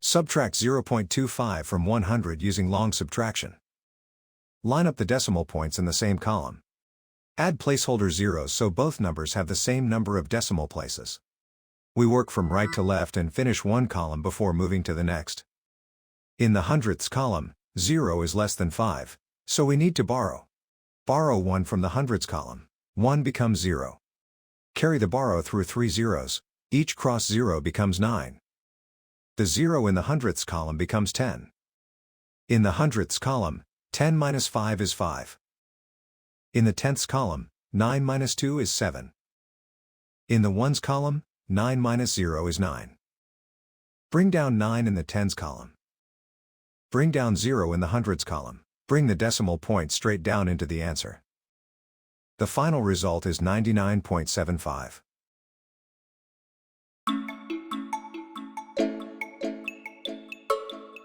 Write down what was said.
Subtract 0.25 from 100 using long subtraction. Line up the decimal points in the same column. Add placeholder zeros so both numbers have the same number of decimal places. We work from right to left and finish one column before moving to the next. In the hundredths column, 0 is less than 5, so we need to borrow. Borrow 1 from the hundreds column. 1 becomes 0. Carry the borrow through 3 zeros, each cross 0 becomes 9. The 0 in the hundredths column becomes 10. In the hundredths column, 10 minus 5 is 5. In the tenths column, 9 minus 2 is 7. In the ones column, 9 minus 0 is 9. Bring down 9 in the tens column. Bring down 0 in the hundreds column. Bring the decimal point straight down into the answer. The final result is 99.75.